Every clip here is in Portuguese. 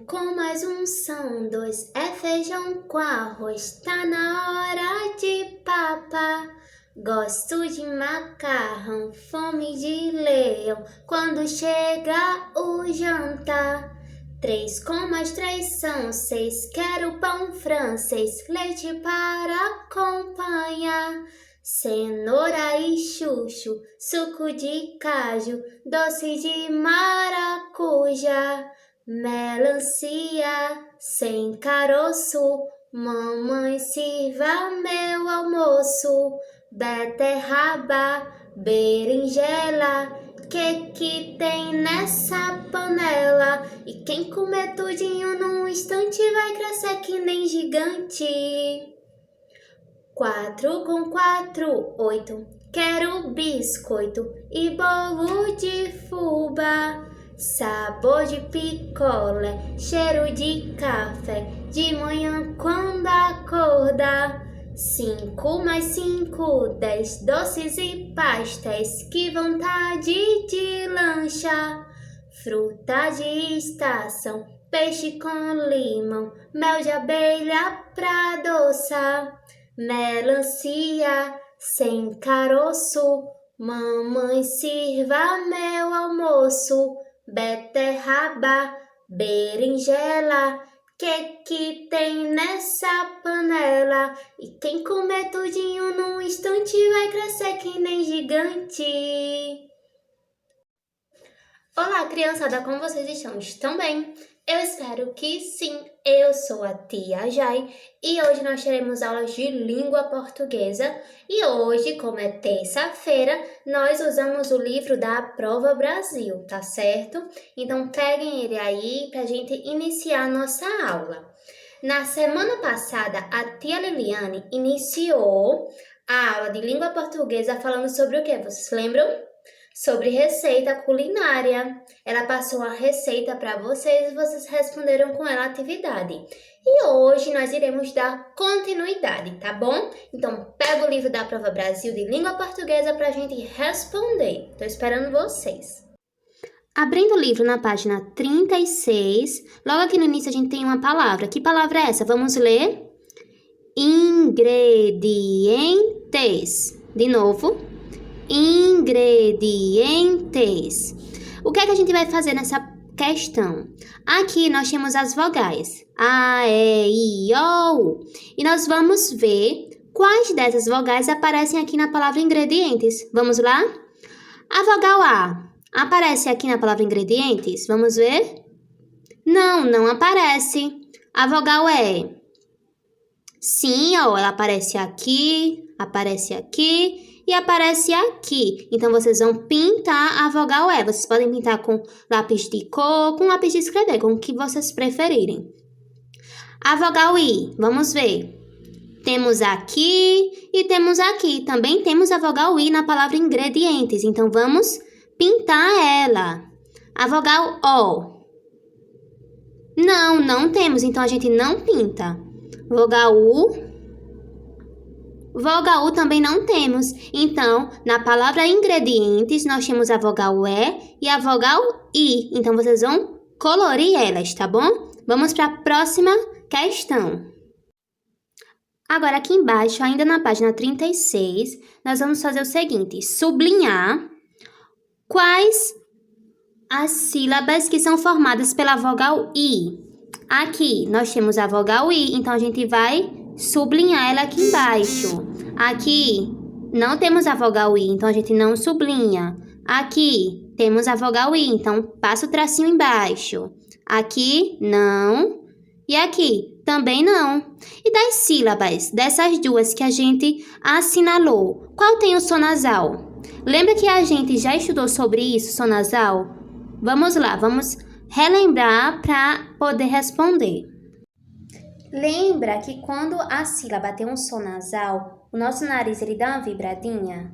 Com mais um são dois, é feijão com arroz, tá na hora de papar. Gosto de macarrão, fome de leão, quando chega o jantar. 3 com mais 3 são 6, quero pão francês, leite para acompanhar. Cenoura e chuchu, suco de caju, doce de maracujá. Melancia sem caroço, mamãe sirva meu almoço. Beterraba, berinjela, que tem nessa panela? E quem comer tudinho num instante vai crescer que nem gigante. 4 com 4, 8, quero biscoito e bolo de fubá. Sabor de picolé, cheiro de café, de manhã quando acordar. 5 mais 5, 10 doces e pastéis, que vontade de lanchar. Fruta de estação, peixe com limão, mel de abelha pra adoçar. Melancia sem caroço, mamãe sirva meu almoço. Beterraba, berinjela, que tem nessa panela? E quem comer tudinho num instante vai crescer que nem gigante. Olá, criançada, como vocês estão? Estão bem? Eu espero que sim. Eu sou a tia Jai e hoje nós teremos aulas de língua portuguesa. E hoje, como é terça-feira, nós usamos o livro da Prova Brasil, tá certo? Então peguem ele aí pra gente iniciar a nossa aula. Na semana passada, a tia Liliane iniciou a aula de língua portuguesa falando sobre o quê? Vocês lembram? Sobre receita culinária. Ela passou a receita para vocês e vocês responderam com ela a atividade. E hoje nós iremos dar continuidade, tá bom? Então, pega o livro da Prova Brasil de língua portuguesa para a gente responder. Estou esperando vocês. Abrindo o livro na página 36, logo aqui no início a gente tem uma palavra. Que palavra é essa? Vamos ler? Ingredientes. De novo. Ingredientes. O que é que a gente vai fazer nessa questão? Aqui nós temos as vogais A, E, I, O, U. E nós vamos ver quais dessas vogais aparecem aqui na palavra ingredientes. Vamos lá? A vogal A aparece aqui na palavra ingredientes? Vamos ver? Não aparece. A vogal E. Sim, ó, ela aparece aqui e aparece aqui. Então, vocês vão pintar a vogal E. Vocês podem pintar com lápis de cor, com lápis de escrever, com o que vocês preferirem. A vogal I, vamos ver. Temos aqui e temos aqui. Também temos a vogal I na palavra ingredientes. Então, vamos pintar ela. A vogal O. Não temos. Então, a gente não pinta. Vogal U. Vogal U também não temos. Então, na palavra ingredientes, nós temos a vogal E e a vogal I. Então, vocês vão colorir elas, tá bom? Vamos para a próxima questão. Agora, aqui embaixo, ainda na página 36, nós vamos fazer o seguinte. Sublinhar quais as sílabas que são formadas pela vogal I. Aqui, nós temos a vogal I, então a gente vai sublinhar ela aqui embaixo. Aqui, não temos a vogal I, então a gente não sublinha. Aqui, temos a vogal I, então passa o tracinho embaixo. Aqui, não. E aqui, também não. E das sílabas, dessas duas que a gente assinalou, qual tem o som nasal? Lembra que a gente já estudou sobre isso, som nasal? Vamos lá, vamos relembrar para poder responder. Lembra que quando a sílaba tem um som nasal, o nosso nariz ele dá uma vibradinha?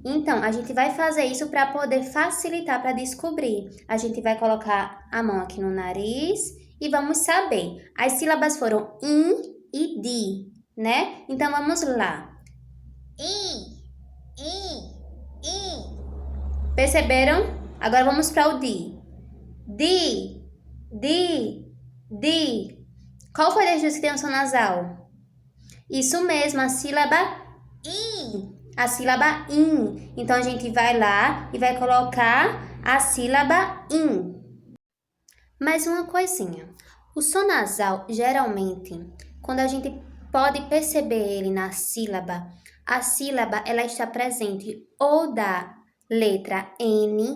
Então, a gente vai fazer isso para poder facilitar para descobrir. A gente vai colocar a mão aqui no nariz e vamos saber. As sílabas foram in e di, né? Então, vamos lá. I. Perceberam? Agora vamos para o di. Di. Di. Qual foi das duas que tem um som nasal? Isso mesmo, a sílaba I. A sílaba IN. Então, a gente vai lá e vai colocar a sílaba IN. Mais uma coisinha. O som nasal, geralmente, quando a gente pode perceber ele na sílaba, a sílaba ela está presente ou da letra N,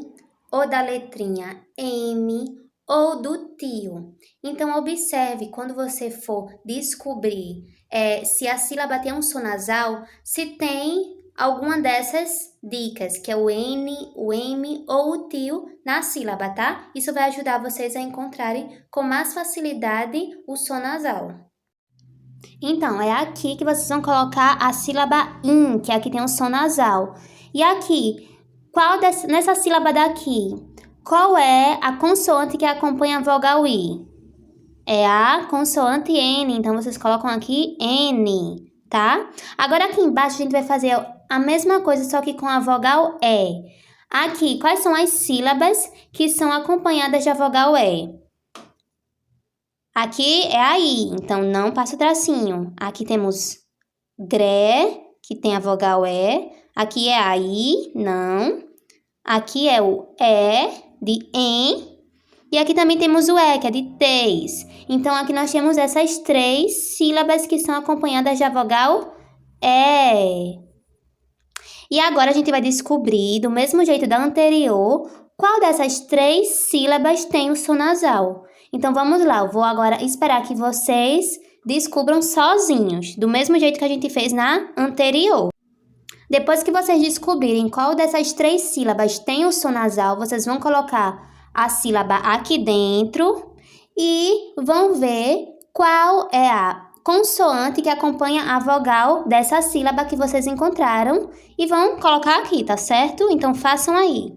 ou da letrinha M, ou do tio. Então, observe quando você for descobrir se a sílaba tem um som nasal, se tem alguma dessas dicas, que é o N, o M ou o tio na sílaba, tá? Isso vai ajudar vocês a encontrarem com mais facilidade o som nasal. Então, é aqui que vocês vão colocar a sílaba IN, que é aqui tem um som nasal. E aqui, nessa sílaba daqui, qual é a consoante que acompanha a vogal I? É a consoante N, então vocês colocam aqui N, tá? Agora aqui embaixo a gente vai fazer a mesma coisa, só que com a vogal E. Aqui, quais são as sílabas que são acompanhadas da vogal E? Aqui é a I, então não passa o tracinho. Aqui temos GRE, que tem a vogal E. Aqui é a I, não. Aqui é o E, de EN. E aqui também temos o E, que é de TES. Então, aqui nós temos essas 3 sílabas que são acompanhadas da vogal E. E agora a gente vai descobrir, do mesmo jeito da anterior, qual dessas 3 sílabas tem o som nasal. Então, vamos lá. Eu vou agora esperar que vocês descubram sozinhos, do mesmo jeito que a gente fez na anterior. Depois que vocês descobrirem qual dessas 3 sílabas tem o som nasal, vocês vão colocar a sílaba aqui dentro e vão ver qual é a consoante que acompanha a vogal dessa sílaba que vocês encontraram e vão colocar aqui, tá certo? Então, façam aí.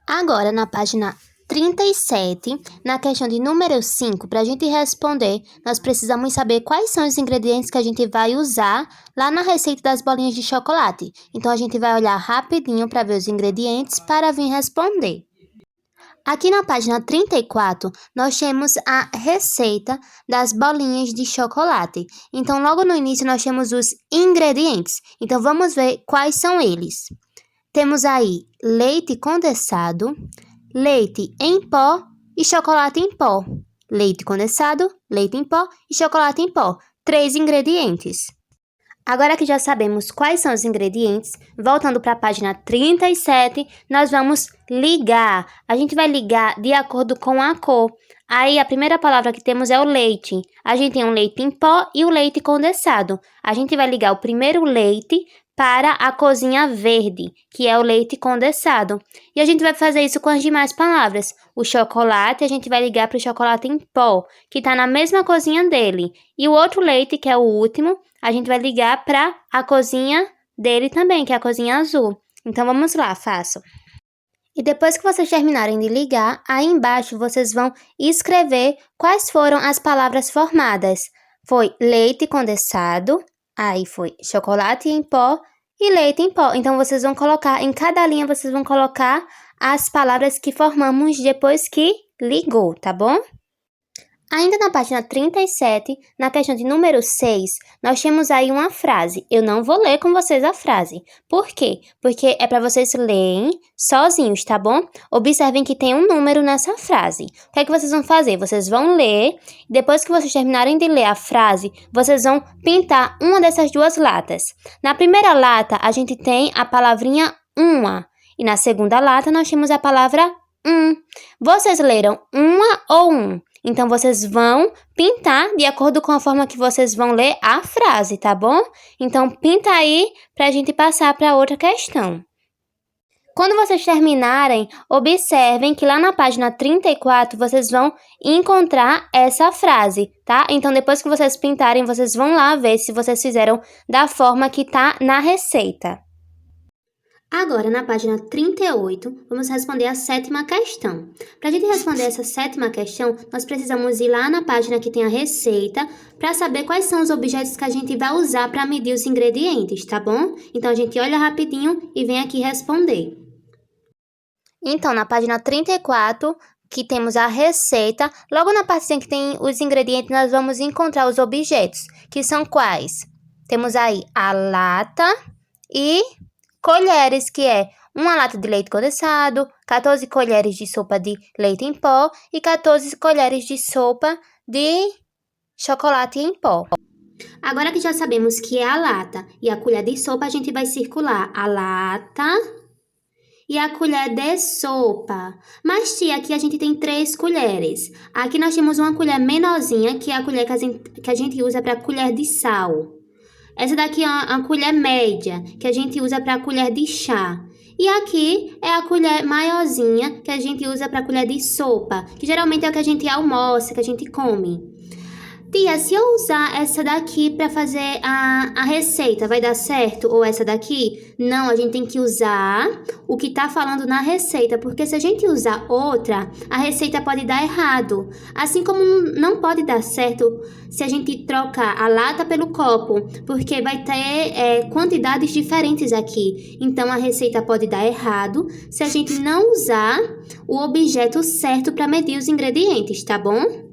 Agora, na página 37, na questão de número 5, para a gente responder, nós precisamos saber quais são os ingredientes que a gente vai usar lá na receita das bolinhas de chocolate. Então, a gente vai olhar rapidinho para ver os ingredientes para vir responder. Aqui na página 34, nós temos a receita das bolinhas de chocolate. Então, logo no início, nós temos os ingredientes. Então, vamos ver quais são eles. Temos aí leite condensado, leite em pó e chocolate em pó. Leite condensado, leite em pó e chocolate em pó. 3 ingredientes. Agora que já sabemos quais são os ingredientes, voltando para a página 37, nós vamos ligar. A gente vai ligar de acordo com a cor. Aí, a primeira palavra que temos é o leite. A gente tem o leite em pó e o leite condensado. A gente vai ligar o primeiro leite para a corzinha verde, que é o leite condensado. E a gente vai fazer isso com as demais palavras. O chocolate, a gente vai ligar para o chocolate em pó, que está na mesma corzinha dele. E o outro leite, que é o último, a gente vai ligar para a corzinha dele também, que é a corzinha azul. Então, vamos lá, façam. E depois que vocês terminarem de ligar, aí embaixo vocês vão escrever quais foram as palavras formadas. Foi leite condensado, aí foi chocolate em pó e leite em pó. Então, vocês vão colocar, em cada linha, vocês vão colocar as palavras que formamos depois que ligou, tá bom? Ainda na página 37, na questão de número 6, nós temos aí uma frase. Eu não vou ler com vocês a frase. Por quê? Porque é para vocês lerem sozinhos, tá bom? Observem que tem um número nessa frase. O que é que vocês vão fazer? Vocês vão ler, depois que vocês terminarem de ler a frase, vocês vão pintar uma dessas 2 latas. Na primeira lata, a gente tem a palavrinha uma. E na segunda lata, nós temos a palavra Vocês leram uma ou um? Então, vocês vão pintar de acordo com a forma que vocês vão ler a frase, tá bom? Então, pinta aí para a gente passar para outra questão. Quando vocês terminarem, observem que lá na página 34, vocês vão encontrar essa frase, tá? Então, depois que vocês pintarem, vocês vão lá ver se vocês fizeram da forma que tá na receita. Agora, na página 38, vamos responder a 7ª questão. Para a gente responder essa 7ª questão, nós precisamos ir lá na página que tem a receita para saber quais são os objetos que a gente vai usar para medir os ingredientes, tá bom? Então, a gente olha rapidinho e vem aqui responder. Então, na página 34, que temos a receita, logo na partezinha que tem os ingredientes, nós vamos encontrar os objetos, que são quais? Temos aí a lata e colheres, que é uma lata de leite condensado, 14 colheres de sopa de leite em pó e 14 colheres de sopa de chocolate em pó. Agora que já sabemos que é a lata e a colher de sopa, a gente vai circular a lata e a colher de sopa. Mas, tia, aqui a gente tem 3 colheres. Aqui nós temos uma colher menorzinha, que é a colher que a gente usa para colher de sal. Essa daqui é a colher média, que a gente usa para colher de chá. E aqui é a colher maiorzinha, que a gente usa para colher de sopa, que geralmente é o que a gente almoça, que a gente come. Tia, se eu usar essa daqui para fazer a receita, vai dar certo? Ou essa daqui? Não, a gente tem que usar o que tá falando na receita, porque se a gente usar outra, a receita pode dar errado. Assim como não pode dar certo se a gente trocar a lata pelo copo, porque vai ter quantidades diferentes aqui. Então, a receita pode dar errado se a gente não usar o objeto certo para medir os ingredientes, tá bom?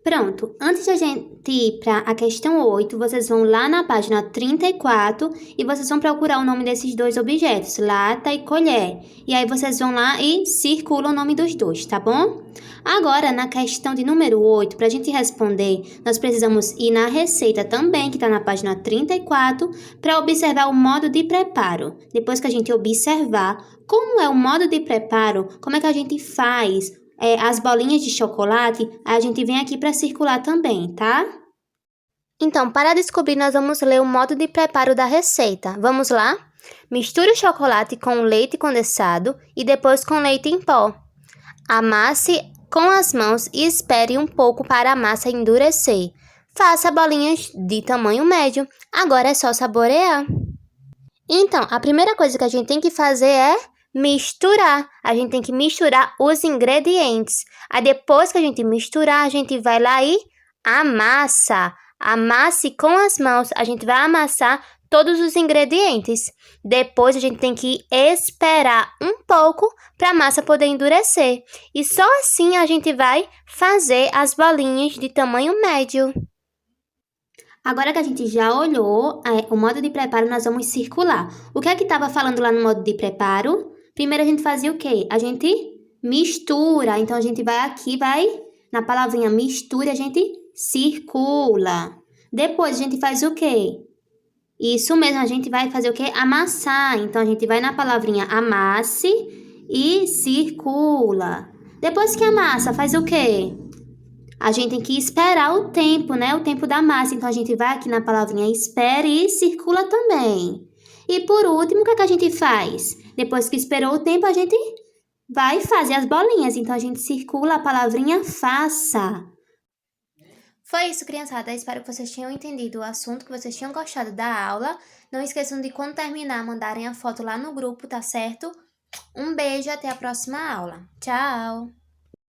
Pronto, antes de a gente ir para a questão 8, vocês vão lá na página 34 e vocês vão procurar o nome desses 2 objetos, lata e colher. E aí vocês vão lá e circulam o nome dos 2, tá bom? Agora, na questão de número 8, para a gente responder, nós precisamos ir na receita também, que está na página 34, para observar o modo de preparo. Depois que a gente observar como é o modo de preparo, como é que a gente faz as bolinhas de chocolate, a gente vem aqui para circular também, tá? Então, para descobrir, nós vamos ler o modo de preparo da receita. Vamos lá? Misture o chocolate com leite condensado e depois com leite em pó. Amasse com as mãos e espere um pouco para a massa endurecer. Faça bolinhas de tamanho médio. Agora é só saborear. Então, a primeira coisa que a gente tem que fazer é misturar. A gente tem que misturar os ingredientes. Aí depois que a gente misturar, a gente vai lá e amassa. Amasse com as mãos. A gente vai amassar todos os ingredientes. Depois a gente tem que esperar um pouco para a massa poder endurecer. E só assim a gente vai fazer as bolinhas de tamanho médio. Agora que a gente já olhou o modo de preparo, nós vamos circular. O que é que estava falando lá no modo de preparo? Primeiro a gente fazia o quê? A gente mistura. Então, a gente vai aqui, vai na palavrinha mistura, a gente circula. Depois, a gente faz o quê? Isso mesmo, a gente vai fazer o quê? Amassar. Então, a gente vai na palavrinha amasse e circula. Depois que amassa, faz o quê? A gente tem que esperar o tempo, né? O tempo da massa. Então, a gente vai aqui na palavrinha espere e circula também. E por último, o que é que a gente faz? Depois que esperou o tempo, a gente vai fazer as bolinhas. Então, a gente circula a palavrinha faça. Foi isso, criançada. Espero que vocês tenham entendido o assunto, que vocês tenham gostado da aula. Não esqueçam de, quando terminar, mandarem a foto lá no grupo, tá certo? Um beijo, até a próxima aula. Tchau!